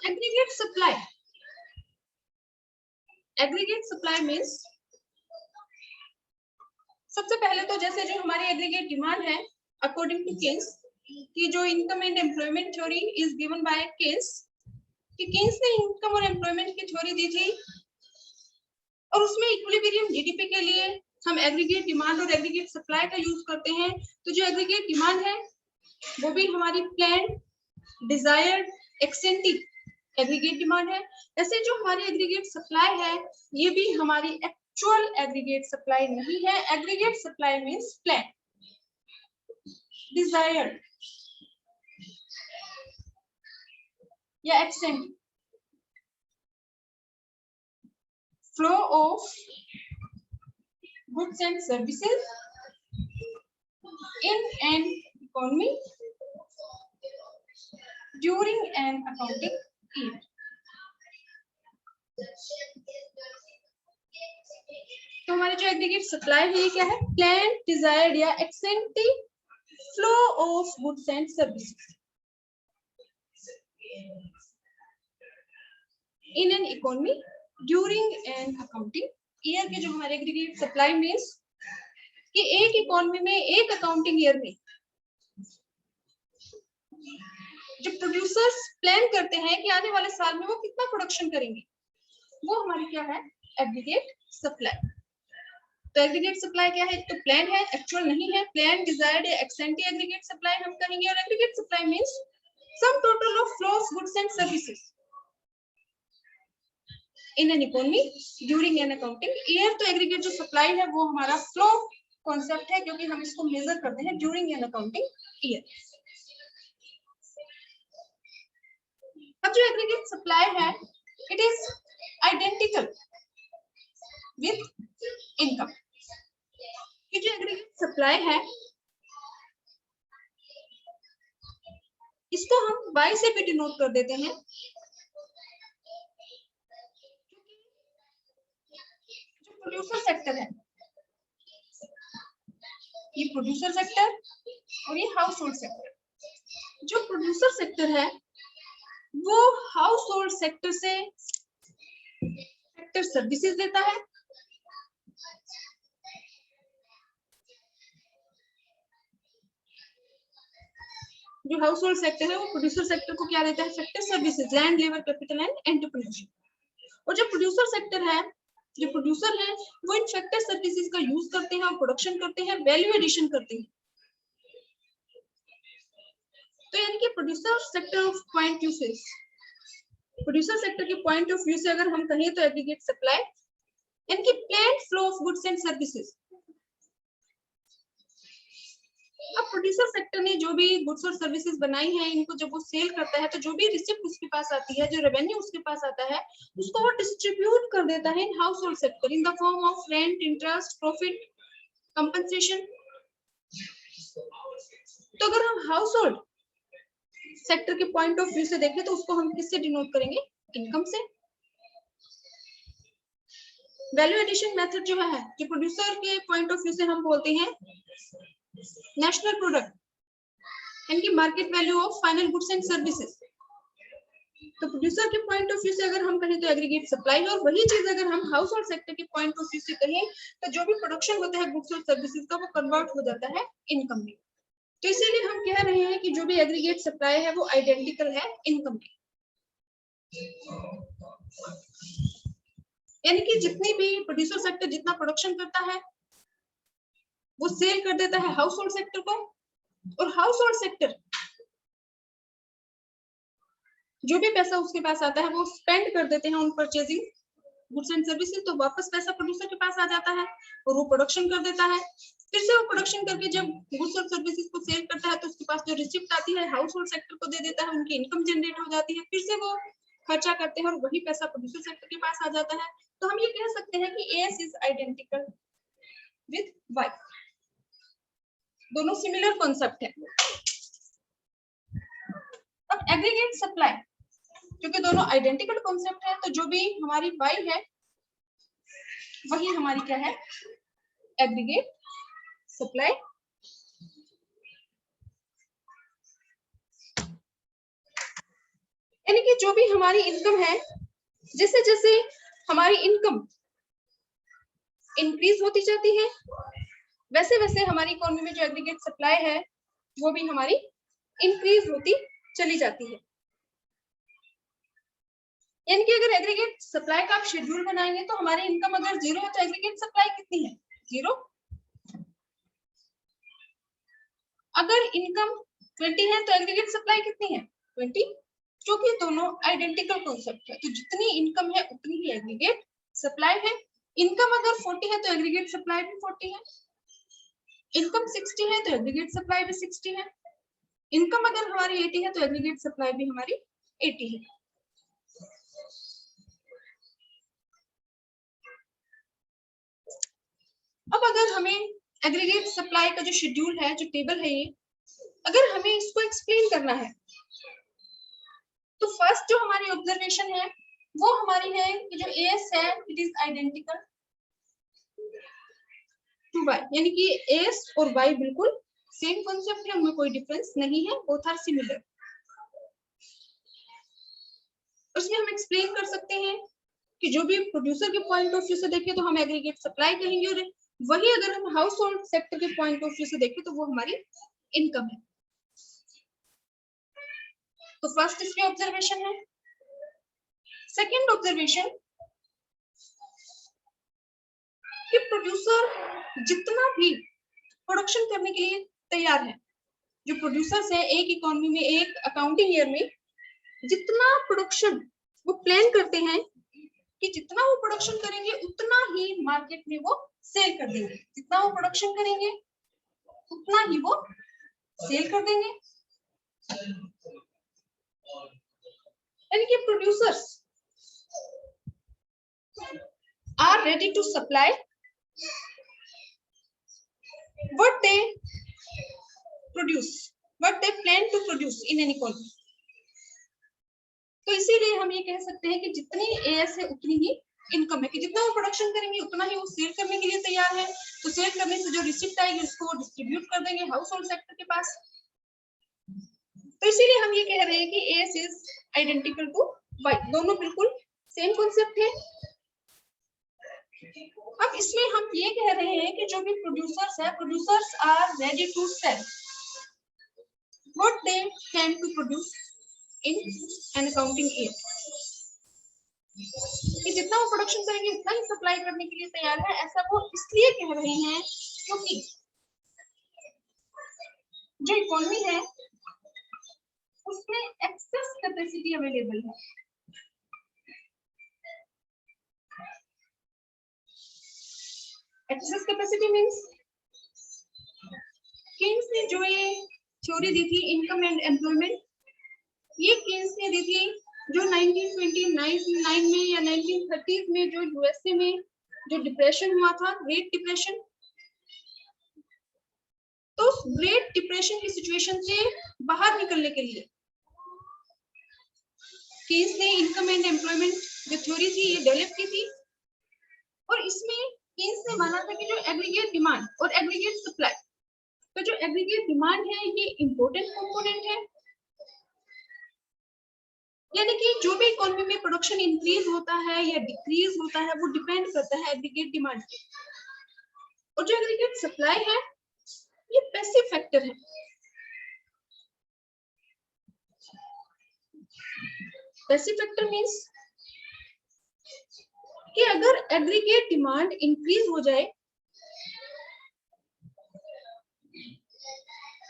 Aggregate supply, aggregate supply means सबसे पहले तो जैसे जो हमारी एग्रीगेट डिमांड है अकॉर्डिंग टू केन्स कि जो income and employment theory is given by Keynes, कि केन्स ने इनकम और एम्प्लॉयमेंट की थ्योरी दी थी और उसमें इक्विलिब्रियम जीडीपी के लिए हम एग्रीगेट डिमांड और एग्रीगेट सप्लाई का यूज करते हैं। तो जो एग्रीगेट डिमांड है वो भी हमारी प्लान, डिजायर्ड, एक्सेंटिव एग्रीगेट डिमांड है। ऐसे जो हमारी एग्रीगेट सप्लाई है ये भी हमारी एक्चुअल एग्रीगेट सप्लाई नहीं है। Aggregate supply means plan, desired या extent flow of goods and services in an economy during an accounting year. तो हमारी जो एग्रीगेट सप्लाई है ये क्या है? प्लान, डिजायर्ड या ex ante flow of goods and services in an economy during an accounting year के जो हमारे एग्रीगेट सप्लाई मीन्स कि एक इकोनॉमी में एक अकाउंटिंग ईयर में जो प्रोड्यूसर्स प्लान करते हैं कि आने वाले साल में वो कितना प्रोडक्शन करेंगे, वो हमारी क्या है? Aggregate supply. तो एग्रीगेट सप्लाई क्या है? तो प्लान है, एक्चुअल नहीं है। प्लान, डिजायर्ड या एक्सेंटिव एग्रीगेट सप्लाई हम कहेंगे। और aggregate supply means sum total of flow of goods and services in an economy during an accounting year. तो एग्रीगेट जो सप्लाई है वो हमारा फ्लो कॉन्सेप्ट है क्योंकि हम इसको मेजर करते हैं ड्यूरिंग एन अकाउंटिंग ईयर। अब जो एग्रीगेट सप्लाई है it is identical with income. कि जो एग्रीगेट सप्लाई है इसको हम Y से भी डिनोट कर देते हैं। जो प्रोड्यूसर सेक्टर है, ये प्रोड्यूसर सेक्टर और ये हाउस होल्ड सेक्टर। जो प्रोड्यूसर सेक्टर है वो हाउस होल्ड सेक्टर से सेक्टर सर्विसेज देता है। जो हाउस होल्ड सेक्टर है वो प्रोड्यूसर सेक्टर को क्या देता है? Sector services, land, labour, capital and entrepreneurship. और जो प्रोड्यूसर सेक्टर है, जो प्रोड्यूसर है वो इन सेक्टर सर्विसेज का यूज करते हैं और प्रोडक्शन करते हैं, वैल्यू एडिशन करते हैं। तो यानी कि producer sector of point view से, प्रोड्यूसर सेक्टर के पॉइंट ऑफ व्यू से अगर हम कहें तो एग्रीगेट सप्लाई यानी कि plan flow of goods and services. अब प्रोड्यूसर सेक्टर ने जो भी गुड्स और सर्विसेज बनाई हैं इनको जब वो सेल करता है तो जो भी रिसिप्ट उसके पास आती है, जो रेवेन्यू उसके पास आता है उसको वो डिस्ट्रीब्यूट कर देता है in house hold sector in the form of rent, interest, profit, compensation. तो अगर हम हाउस होल्ड सेक्टर के पॉइंट ऑफ व्यू से देखें तो उसको हम किससे डिनोट करेंगे? इनकम से। वैल्यू एडिशन मेथड जो है, जो प्रोड्यूसर के पॉइंट ऑफ व्यू से हम बोलते हैं नेशनल प्रोडक्ट यानी कि market value of final goods and services. तो प्रोड्यूसर के पॉइंट ऑफ व्यू से अगर हम कहें तो एग्रीगेट सप्लाई। और वही चीज अगर हम हाउस होल्ड सेक्टर के पॉइंट ऑफ व्यू से कहें तो जो भी प्रोडक्शन होता है गुड्स और सर्विसेज का वो कन्वर्ट हो जाता है इनकम में। तो इसीलिए हम कह रहे हैं कि जो भी एग्रीगेट सप्लाई है वो आइडेंटिकल है इनकम की। यानी कि जितनी भी प्रोड्यूसर सेक्टर जितना प्रोडक्शन करता है वो सेल कर देता है हाउस होल्ड सेक्टर को, और हाउस होल्ड सेक्टर जो भी पैसा उसके पास आता है वो स्पेंड कर देते हैं उन परचेजिंग गुड्स एंड सर्विसेज। तो वापस पैसा प्रोड्यूसर के पास आ जाता है और वो प्रोडक्शन कर देता है। फिर से वो प्रोडक्शन करके जब गुड्स और सर्विसेज को सेल करता है तो उसके पास जो रिसिप्ट आती है हाउस होल्ड सेक्टर को दे देता है, उनकी इनकम जनरेट हो जाती है। फिर से वो खर्चा करते हैं और वही पैसा प्रोड्यूसर सेक्टर के पास आ जाता है। तो हम ये कह सकते हैं कि S is identical with Y. दोनों सिमिलर कॉन्सेप्ट है। अब एग्रीगेट सप्लाई क्योंकि दोनों आइडेंटिकल कॉन्सेप्ट है तो जो भी हमारी वाई है वही हमारी क्या है? Aggregate supply. यानी कि जो भी हमारी इनकम है, जैसे जैसे हमारी इनकम इंक्रीज होती जाती है, वैसे वैसे हमारी इकोनॉमी में जो एग्रीगेट सप्लाई है वो भी हमारी इंक्रीज होती चली जाती है। यानी कि अगर एग्रीगेट सप्लाई का आप शेड्यूल बनाएंगे तो हमारी इनकम अगर 0 है तो एग्रीगेट सप्लाई कितनी है? 0। अगर इनकम 20 है तो एग्रीगेट सप्लाई कितनी है? 20। क्योंकि दोनों आइडेंटिकल कॉन्सेप्ट है, तो जितनी इनकम है उतनी ही एग्रीगेट सप्लाई है। इनकम अगर 40 है तो एग्रीगेट सप्लाई भी 40 है। इनकम 60 है तो एग्रीगेट सप्लाई भी 60 है। इनकम अगर हमारी 80 है तो एग्रीगेट सप्लाई भी हमारी 80 है। अब अगर हमें एग्रीगेट सप्लाई का जो शेड्यूल है, जो टेबल है ये, अगर हमें इसको एक्सप्लेन करना है तो फर्स्ट जो हमारी ऑब्जर्वेशन है वो हमारी है कि जो एस है it is identical to Y, यानी कि एस और वाई बिल्कुल सेम कॉन्सेप्ट है, उनमें कोई डिफरेंस नहीं है, बोथ आर सिमिलर। उसमें हम एक्सप्लेन कर सकते हैं कि जो भी प्रोड्यूसर के पॉइंट ऑफ व्यू से देखें तो हम एग्रीगेट सप्लाई कहेंगे, और वही अगर हम हाउस होल्ड सेक्टर के पॉइंट ऑफ व्यू से देखें तो वो हमारी इनकम है। तो फर्स्ट इसमें ऑब्जर्वेशन है। सेकंड ऑब्जर्वेशन कि प्रोड्यूसर जितना भी प्रोडक्शन करने के लिए तैयार है, जो प्रोड्यूसर्स है एक इकोनॉमी में, एक अकाउंटिंग ईयर में जितना प्रोडक्शन वो प्लान करते हैं कि जितना वो प्रोडक्शन करेंगे उतना ही मार्केट में वो सेल कर देंगे, जितना वो प्रोडक्शन करेंगे उतना ही वो सेल कर देंगे। यानी कि producers are ready to supply what they produce, what they plan to produce in an economy। तो इसीलिए हम ये कह सकते हैं कि जितनी एएस है उतनी ही इनकम है, कि जितना वो प्रोडक्शन करेंगे उतना ही वो सेल करने के लिए तैयार है। तो सेल करने से जो रिसिप्ट आएगी उसको वो डिस्ट्रीब्यूट कर देंगे हाउस होल्ड सेक्टर के पास। तो इसीलिए हम ये कह रहे हैं कि AS is identical to Y, दोनों बिल्कुल सेम कॉन्सेप्ट है। अब इसमें हम ये कह रहे हैं कि जो भी प्रोड्यूसर्स है, producers are ready to sell what they plan to produce in an accounting year, कि जितना वो प्रोडक्शन करेंगे उतना ही सप्लाई करने के लिए तैयार है। ऐसा वो इसलिए कह रहे हैं क्योंकि जो इकोनॉमी है उसमें एक्सेस कैपेसिटी अवेलेबल है। एक्सेस कैपेसिटी मींस केन्स ने जो ये थ्योरी दी थी इनकम एंड एम्प्लॉयमेंट, ये केन्स ने दी थी जो 1929 में या 1930s में जो यूएसए में जो डिप्रेशन हुआ था, ग्रेट डिप्रेशन, तो ग्रेट डिप्रेशन की सिचुएशन से बाहर निकलने के लिए केन्स ने इनकम एंड एम्प्लॉयमेंट जो थ्योरी थी ये डेवलप की थी। और इसमें केन्स ने माना था कि जो एग्रीगेट डिमांड और एग्रीगेट सप्लाई, तो जो एग्रीगेट डिमांड है ये इंपॉर्टेंट कंपोनेंट है। यानी कि जो भी इकोनॉमी में प्रोडक्शन इंक्रीज होता है या डिक्रीज होता है वो डिपेंड करता है एग्रीगेट डिमांड पे। और जो एग्रीगेट सप्लाई है ये पैसिव फैक्टर है। पैसिव फैक्टर मींस कि अगर एग्रीगेट डिमांड इंक्रीज हो जाए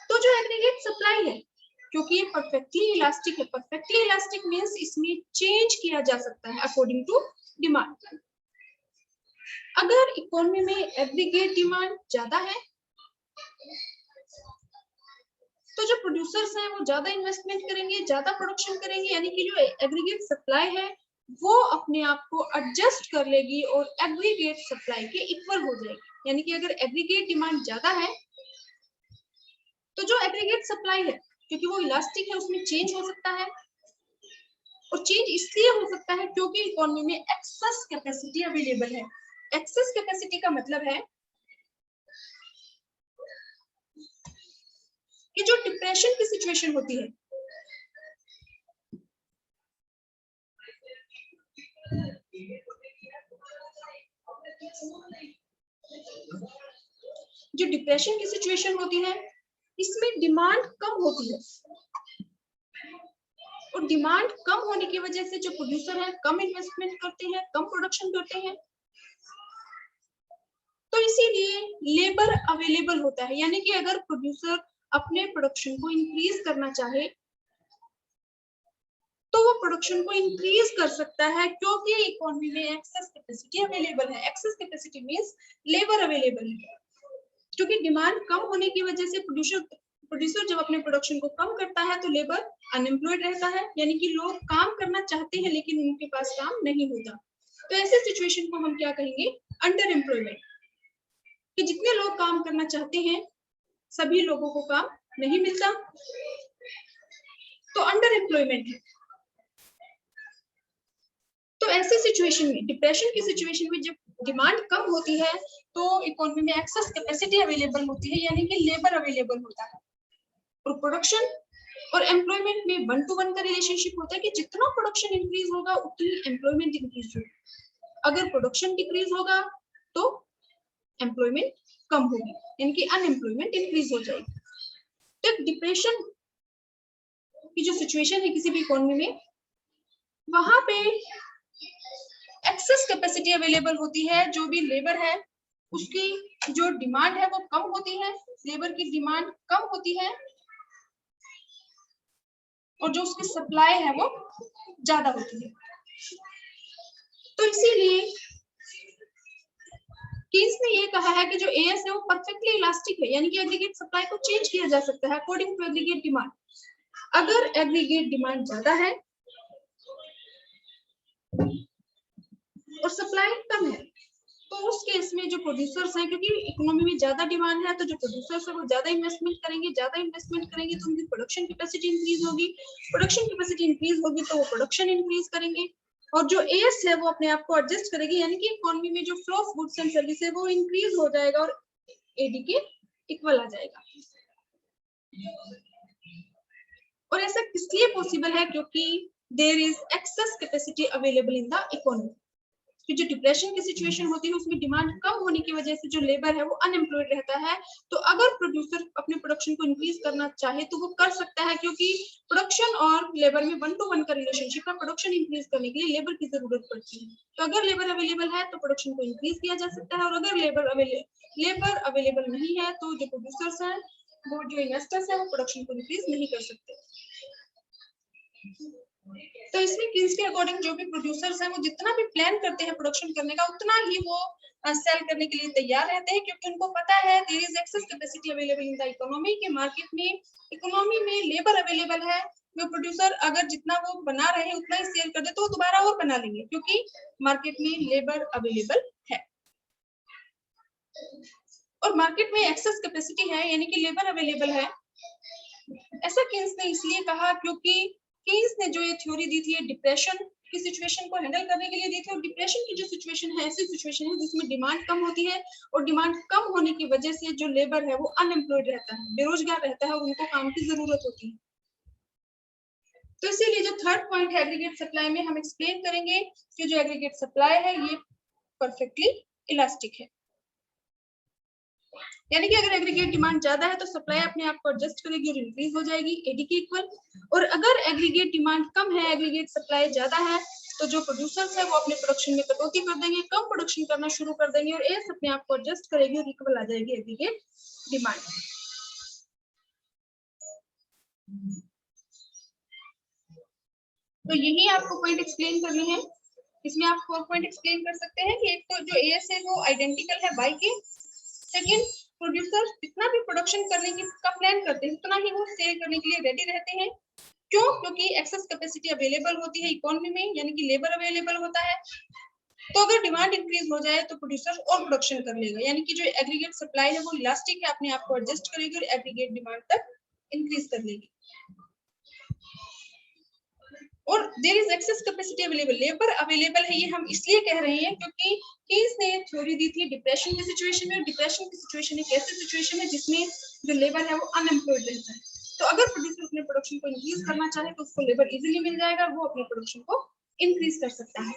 तो जो एग्रीगेट सप्लाई है, क्योंकि ये परफेक्टली इलास्टिक है, परफेक्टली इलास्टिक मींस इसमें चेंज किया जा सकता है अकॉर्डिंग टू डिमांड। अगर इकोनॉमी में एग्रीगेट डिमांड ज्यादा है तो जो प्रोड्यूसर्स हैं वो ज्यादा इन्वेस्टमेंट करेंगे, ज्यादा प्रोडक्शन करेंगे, यानी कि जो एग्रीगेट सप्लाई है वो अपने आप को एडजस्ट कर लेगी और एग्रीगेट सप्लाई के इक्वल हो जाएगी। यानी कि अगर एग्रीगेट डिमांड ज्यादा है तो जो एग्रीगेट सप्लाई है क्योंकि वो इलास्टिक है उसमें चेंज हो सकता है, और चेंज इसलिए हो सकता है क्योंकि इकोनॉमी में एक्सेस कैपेसिटी अवेलेबल है। एक्सेस कैपेसिटी का मतलब है कि जो डिप्रेशन की सिचुएशन होती है जो डिप्रेशन की सिचुएशन होती है इसमें डिमांड कम होती है, और डिमांड कम होने की वजह से जो प्रोड्यूसर है कम इन्वेस्टमेंट करते हैं, कम प्रोडक्शन करते हैं, तो इसीलिए लेबर अवेलेबल होता है। यानी कि अगर प्रोड्यूसर अपने प्रोडक्शन को इंक्रीज करना चाहे तो वो प्रोडक्शन को इंक्रीज कर सकता है, क्योंकि इकोनॉमी में एक्सेस कैपेसिटी अवेलेबल है। Access capacity means labour available है, क्योंकि डिमांड कम होने की वजह से प्रोड्यूसर जब अपने प्रोडक्शन को कम करता है तो लेबर अनएम्प्लॉयड रहता है, यानी कि लोग काम करना चाहते हैं लेकिन उनके पास काम नहीं होता। तो ऐसे सिचुएशन को हम क्या कहेंगे? अंडर एम्प्लॉयमेंट, कि जितने लोग काम करना चाहते हैं सभी लोगों को काम नहीं मिलता, तो अंडर एम्प्लॉयमेंट है। तो ऐसे सिचुएशन में, डिप्रेशन की सिचुएशन में जब डिमांड कम होती है तो इकोनॉमी में एक्सेस कैपेसिटी अवेलेबल होती है, यानी कि लेबर अवेलेबल होता है, और प्रोडक्शन और एम्प्लॉयमेंट में 1 to 1 का रिलेशनशिप होता है कि जितना प्रोडक्शन इंक्रीज होगा उतनी एम्प्लॉयमेंट इंक्रीज होगी। अगर प्रोडक्शन डिक्रीज होगा तो एम्प्लॉयमेंट कम होगी, यानी कि अनएम्प्लॉयमेंट इंक्रीज हो जाएगी। तो डिप्रेशन की जो सिचुएशन है किसी भी इकोनॉमी में, वहां पे एक्सेस कैपेसिटी अवेलेबल होती है, जो भी लेबर है उसकी जो डिमांड है वो कम होती है, लेबर की डिमांड कम होती है, और जो उसकी सप्लाई है वो ज्यादा होती है। तो इसीलिए कीन्स ने ये कहा है कि जो एएस है वो परफेक्टली इलास्टिक है, यानी कि एग्रीगेट सप्लाई को चेंज किया जा सकता है अकॉर्डिंग टू एग्रीगेट डिमांड। अगर एग्रीगेट डिमांड ज्यादा है और सप्लाई कम है तो उस केस में जो प्रोड्यूसर्स हैं, क्योंकि इकोनॉमी में ज्यादा डिमांड है तो जो प्रोड्यूसर्स है वो ज्यादा इन्वेस्टमेंट करेंगे तो उनकी प्रोडक्शन कैपेसिटी इंक्रीज होगी, प्रोडक्शन कैपेसिटी इंक्रीज होगी तो वो प्रोडक्शन इंक्रीज करेंगे, और जो एएस है वो अपने आप को एडजस्ट करेगी, यानी कि इकोनॉमी में जो flow of goods and service है वो इंक्रीज हो जाएगा और एडी के इक्वल आ जाएगा। और ऐसा इसलिए पॉसिबल है क्योंकि there is excess capacity available in the economy. कि जो डिप्रेशन की सिचुएशन होती है उसमें डिमांड कम होने की वजह से जो लेबर है वो अनएम्प्लॉयड रहता है, तो अगर प्रोड्यूसर अपने प्रोडक्शन को इंक्रीज करना चाहे तो वो कर सकता है, क्योंकि प्रोडक्शन और लेबर में 1 to 1 का रिलेशनशिप है। प्रोडक्शन इंक्रीज करने के लिए लेबर की जरूरत पड़ती है, तो अगर लेबर अवेलेबल है तो प्रोडक्शन को इंक्रीज किया जा सकता है, और अगर लेबर अवेलेबल नहीं है तो जो प्रोड्यूसर्स हैं वो जो इन्वेस्टर्स हैं वो प्रोडक्शन को इंक्रीज नहीं कर सकते। तो इसमें कीन्स के अकॉर्डिंग जो भी प्रोड्यूसर्स हैं वो जितना भी प्लान करते हैं प्रोडक्शन करने का उतना ही वो सेल करने के लिए तैयार रहते हैं, क्योंकि उनको पता है there is excess capacity available in the economy, के मार्केट में इकोनॉमी में लेबर अवेलेबल है। जो प्रोड्यूसर अगर जितना वो बना रहे हैं उतना ही सेल कर दे तो वो दोबारा और बना लेंगे, क्योंकि मार्केट में लेबर अवेलेबल है। और मार्केट में एक्सेस कैपेसिटी है यानी कि लेबर अवेलेबल है, ऐसा कीन्स ने इसलिए कहा क्योंकि कीन्स ने जो ये थ्योरी दी थी डिप्रेशन की सिचुएशन को हैंडल करने के लिए दी थी, और डिप्रेशन की जो सिचुएशन है ऐसी सिचुएशन है जिसमें डिमांड कम होती है, और डिमांड कम होने की वजह से जो लेबर है वो अनएम्प्लॉयड रहता है, बेरोजगार रहता है, और उनको काम की जरूरत होती है। तो इसीलिए जो थर्ड पॉइंट है एग्रीगेट सप्लाई में हम एक्सप्लेन करेंगे कि जो एग्रीगेट सप्लाई है ये परफेक्टली इलास्टिक है, यानी कि अगर एग्रीगेट डिमांड ज्यादा है तो सप्लाई अपने आप को एडजस्ट करेगी और इंक्रीज हो जाएगी एडी के इक्वल, और अगर एग्रीगेट डिमांड कम है एग्रीगेट सप्लाई ज्यादा है तो जो प्रोड्यूसर्स है वो अपने प्रोडक्शन में कटौती कर देंगे, कम प्रोडक्शन करना शुरू कर देंगे, और एस अपने आप को एडजस्ट करेगी और इक्वल आ जाएगी एग्रीगेट डिमांड। तो यही आपको पॉइंट एक्सप्लेन करनी है। इसमें आप 4 पॉइंट एक्सप्लेन कर सकते हैं कि एक तो जो एएस है वो आइडेंटिकल है बाई के, सेकंड प्रोड्यूसर जितना भी प्रोडक्शन करने की का प्लान करते हैं उतना ही वो सेल करने के लिए रेडी रहते हैं, क्यों? क्योंकि एक्सेस कैपेसिटी अवेलेबल होती है इकोनॉमी में, यानी कि लेबर अवेलेबल होता है, तो अगर डिमांड इंक्रीज हो जाए तो प्रोड्यूसर और प्रोडक्शन कर लेगा, यानी कि जो एग्रीगेट सप्लाई है वो इलास्टिक है, अपने आप को एडजस्ट करेगी और एग्रीगेट डिमांड तक इंक्रीज कर लेगी। और there is excess capacity available, labour available है ये हम इसलिए कह रहे हैं क्योंकि कीन्स ने थ्योरी दी थी डिप्रेशन की सिचुएशन में, और डिप्रेशन की सिचुएशन एक ऐसी सिचुएशन है जिसमें जो लेबर है वो अनएम्प्लॉयड रहता है, तो अगर प्रोड्यूसर अपने प्रोडक्शन को इंक्रीज करना चाहे तो उसको लेबर इजीली मिल जाएगा, वो अपने प्रोडक्शन को इंक्रीज कर सकता है।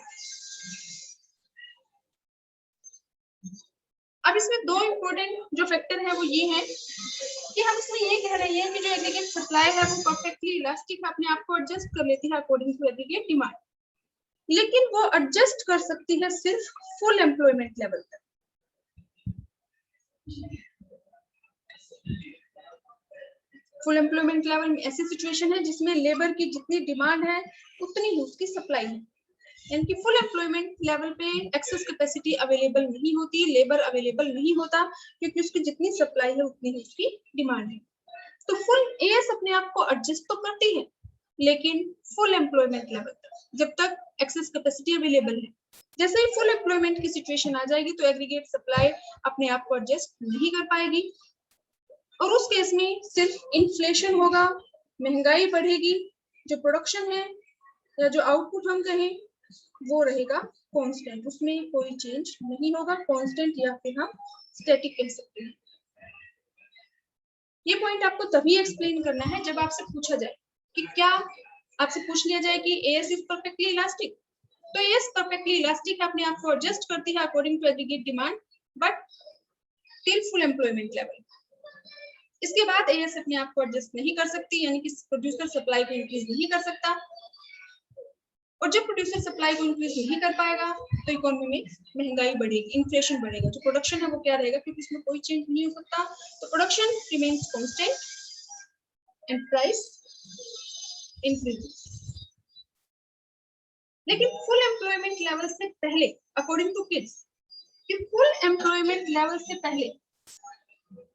अब इसमें दो इम्पोर्टेंट जो फैक्टर है वो ये है कि हम इसमें ये कह रहे हैं कि जो एग्रीगेट सप्लाई है वो परफेक्टली इलास्टिक अपने आप को एडजस्ट कर लेती है अकॉर्डिंग टू एग्रीगेट डिमांड, लेकिन वो एडजस्ट कर सकती है सिर्फ फुल एम्प्लॉयमेंट लेवल तक। फुल एम्प्लॉयमेंट लेवल में ऐसी सिचुएशन है जिसमें लेबर की जितनी डिमांड है उतनी ही उसकी सप्लाई है, यानी कि फुल एम्प्लॉयमेंट लेवल पे एक्सेस कैपेसिटी अवेलेबल नहीं होती, लेबर अवेलेबल नहीं होता, क्योंकि उसकी जितनी सप्लाई है उतनी ही उसकी डिमांड है। तो फुल एएस अपने आप को एडजस्ट तो करती है, लेकिन फुल एम्प्लॉयमेंट लेवल तक, जब तक एक्सेस कैपेसिटी अवेलेबल है। जैसे ही फुल एम्प्लॉयमेंट की सिचुएशन आ जाएगी तो एग्रीगेट सप्लाई अपने आप को एडजस्ट नहीं कर पाएगी, और उस केस में सिर्फ इन्फ्लेशन होगा, महंगाई बढ़ेगी, जो प्रोडक्शन है या जो आउटपुट हम कहें वो रहेगा कांस्टेंट, उसमें कोई चेंज नहीं होगा, कांस्टेंट या फिर हम स्टैटिक कह सकते हैं। ये पॉइंट आपको तभी एक्सप्लेन करना है जब आपसे पूछा जाए कि क्या आपसे पूछ लिया जाए कि एएस इज परफेक्टली इलास्टिक, तो एएस परफेक्टली इलास्टिक अपने आप को एडजस्ट करती है according to aggregate demand, but till full employment level. इसके बाद एएस अपने आप को एडजस्ट नहीं कर सकती, यानी कि प्रोड्यूसर सप्लाई को इंक्रीज नहीं कर सकता, और जब प्रोड्यूसर सप्लाई को इंक्रीज नहीं कर पाएगा तो इकोनॉमी में महंगाई बढ़ेगी, इन्फ्लेशन बढ़ेगा, जो प्रोडक्शन है वो क्या रहेगा, क्योंकि इसमें कोई चेंज नहीं हो सकता, तो production remains constant and price increases. लेकिन फुल एम्प्लॉयमेंट लेवल से पहले अकॉर्डिंग टू किड्स, कि फुल एम्प्लॉयमेंट लेवल से पहले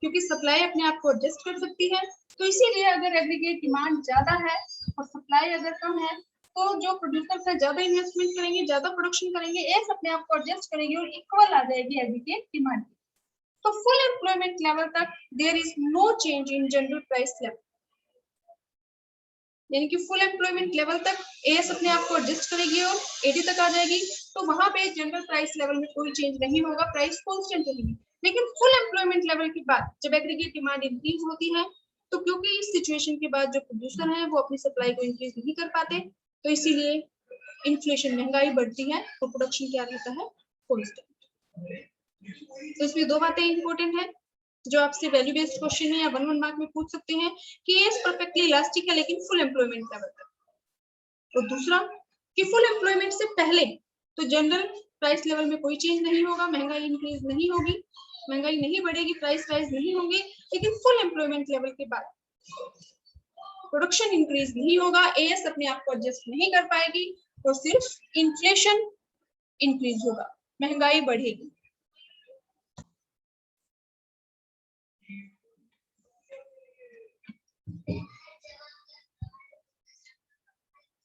क्योंकि सप्लाई अपने आप को एडजस्ट कर सकती है, तो इसीलिए अगर एग्रीगेट डिमांड ज्यादा है और सप्लाई अगर कम है तो जो प्रोड्यूसर है ज्यादा इन्वेस्टमेंट करेंगे, ज्यादा प्रोडक्शन करेंगे, एस अपने आप को एडजस्ट करेंगे और इक्वल आ जाएगी एग्रीगेट डिमांड। तो फुल एम्प्लॉयमेंट लेवल तक there is no change in general price level, यानी कि फुल एम्प्लॉयमेंट लेवल तक एएस अपने आप को एडजस्ट करेगी और एडी तक आ जाएगी, तो वहां पे जनरल प्राइस लेवल में कोई चेंज नहीं होगा, प्राइस कांस्टेंट रहेगी। लेकिन फुल एम्प्लॉयमेंट लेवल के बाद जब एग्रीगेट डिमांड इंक्रीज होती है, तो क्योंकि इस सिचुएशन के बाद जो प्रोड्यूसर है वो अपनी सप्लाई को इंक्रीज नहीं कर पाते, तो इसीलिए इन्फ्लेशन महंगाई बढ़ती है और प्रोडक्शन क्या रहता है, कांस्टेंट। तो इसमें दो बातें इंपॉर्टेंट है जो आपसे वैल्यू बेस्ड क्वेश्चन है या 1 मार्क में पूछ सकते हैं कि ये परफेक्टली इलास्टिक है लेकिन फुल एम्प्लॉयमेंट लेवल तक, और दूसरा कि फुल एम्प्लॉयमेंट से पहले तो जनरल प्राइस लेवल में कोई चेंज नहीं होगा, महंगाई इंक्रीज नहीं होगी, महंगाई नहीं बढ़ेगी, प्राइस राइज नहीं होंगे, लेकिन फुल एम्प्लॉयमेंट लेवल के बाद प्रोडक्शन इंक्रीज नहीं होगा, एएस अपने आप को एडजस्ट नहीं कर पाएगी और सिर्फ इन्फ्लेशन इंक्रीज होगा, महंगाई बढ़ेगी।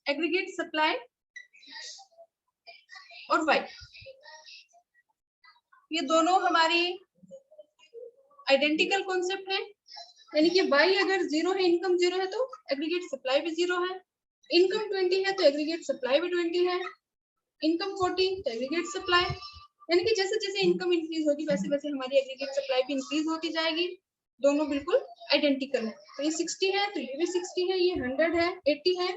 एग्रीगेट सप्लाई और वाई, ये दोनों हमारी आइडेंटिकल कॉन्सेप्ट है, यानी कि वाई अगर जीरो है, इनकम जीरो है, तो एग्रीगेट सप्लाई भी जीरो है, इनकम 20 है तो एग्रीगेट सप्लाई भी 20 है, इनकम 40 तो एग्रीगेट सप्लाई, यानी कि जैसे जैसे इनकम इंक्रीज होगी वैसे वैसे हमारी एग्रीगेट सप्लाई भी इंक्रीज होती जाएगी, दोनों बिल्कुल आइडेंटिकल है। तो ये 60 है तो ये भी 60 है, ये 100 है, 80 है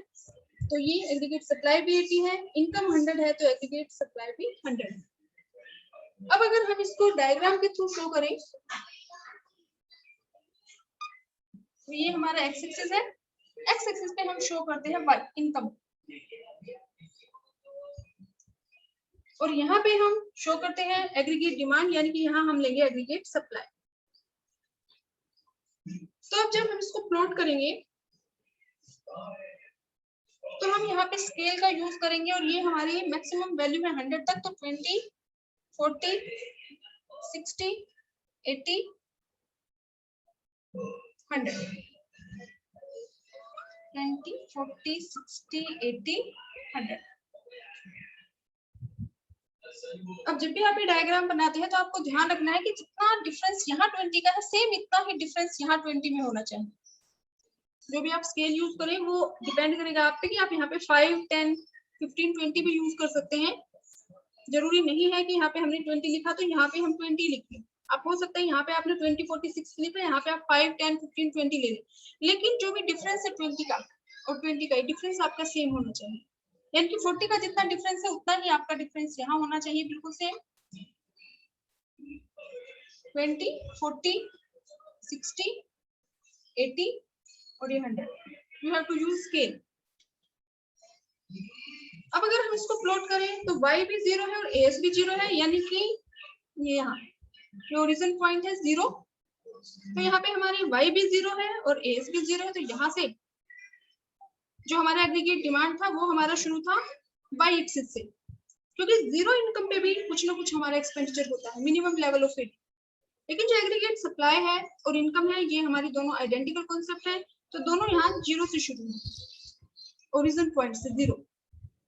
तो ये एग्रीगेट सप्लाई भी 80 है, इनकम 100 है तो एग्रीगेट सप्लाई भी 100 है। अब अगर हम इसको डायग्राम के थ्रू शो करें तो ये हमारा एक्स एक्सिस है, एक्स एक्सिस पे हम शो करते हैं वाई इनकम, और यहाँ पे हम शो करते हैं एग्रीगेट डिमांड, यानी कि यहाँ हम लेंगे एग्रीगेट सप्लाई। तो अब जब हम इसको प्लॉट करेंगे तो हम यहाँ पे स्केल का यूज करेंगे और ये हमारी मैक्सिमम वैल्यू है 100 तक, तो 20, 40, 60, 80, 100, 20, 40, 60, 80, 100। अब जब भी आप ये डायग्राम बनाते हैं तो आपको ध्यान रखना है कि जितना डिफरेंस यहाँ 20 का है सेम इतना ही डिफरेंस यहाँ 20 में होना चाहिए। जो भी आप स्केल यूज करें वो डिपेंड करेगा आप पे कि आप यहाँ पे 5, 10, 15, 20 भी यूज कर सकते हैं, जरूरी नहीं है कि यहाँ पे हमने 20 लिखा तो यहाँ पे हम 20 लिखें, आप हो सकता है यहाँ पे आपने 20, 40, 60 लिखा, यहाँ पे आप 5, 10, 15, 20 ले लें, लेकिन जो भी डिफरेंस है 20 का और 20 का डिफरेंस आपका सेम होना चाहिए, यानी कि 40 का जितना डिफरेंस है उतना ही आपका डिफरेंस यहाँ होना चाहिए, बिल्कुल सेम। 20, 40, 60, 80 और ये 100. You have to use scale. अब अगर हम इसको प्लॉट करें तो y भी 0 है और as भी 0 है, यानी कि ये यहाँ जो ओरिजिन पॉइंट है 0, तो यहाँ पे हमारी y भी 0 है और as भी 0 है. तो यहाँ से जो हमारा एग्रीगेट डिमांड था वो हमारा शुरू था y एक्सिस से, क्योंकि जीरो इनकम पे भी कुछ ना कुछ हमारा एक्सपेंडिचर होता है, मिनिमम लेवल ऑफ इट. लेकिन जो एग्रीगेट सप्लाई है और इनकम है, ये हमारी दोनों आइडेंटिकल कॉन्सेप्ट है. तो दोनों यहाँ 0 से शुरू है, ओरिजिन पॉइंट से 0.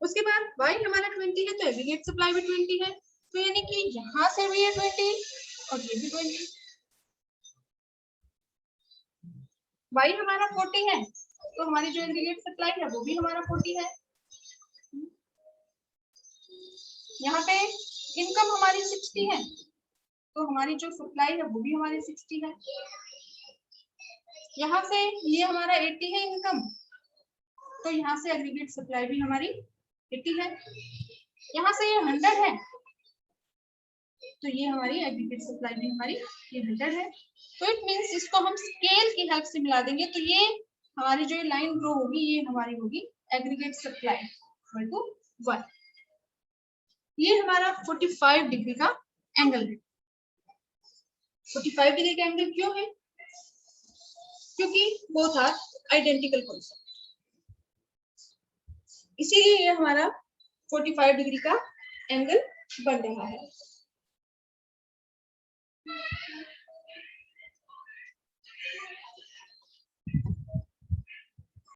उसके बाद y हमारा 20 है तो एग्रीगेट सप्लाई भी 20 है. तो यानी कि यहाँ से भी है 20 और ये भी 20. y हमारा 40 है तो हमारी जो एग्रीगेट सप्लाई है वो भी हमारा 40 है. यहाँ पे इनकम हमारी 60 है तो हमारी जो सप्लाई है वो भी हमारी 60 है. यहाँ से ये हमारा 80 है इनकम, तो यहाँ से एग्रीगेट सप्लाई भी हमारी 80 है. यहाँ से ये 100 है तो ये हमारी एग्रीगेट सप्लाई भी हमारी ये 100 है. तो इट मींस इसको हम स्केल की हेल्प से मिला देंगे तो ये हमारी जो लाइन ड्रॉ होगी ये हमारी होगी एग्रीगेट सप्लाई इक्वल टू 1. ये हमारा 45 डिग्री का एंगल है. 45 डिग्री का एंगल क्यों है? क्योंकि बोथ आर आइडेंटिकल कॉन्सेप्ट, इसीलिए ये हमारा 45 डिग्री का एंगल बन रहा है.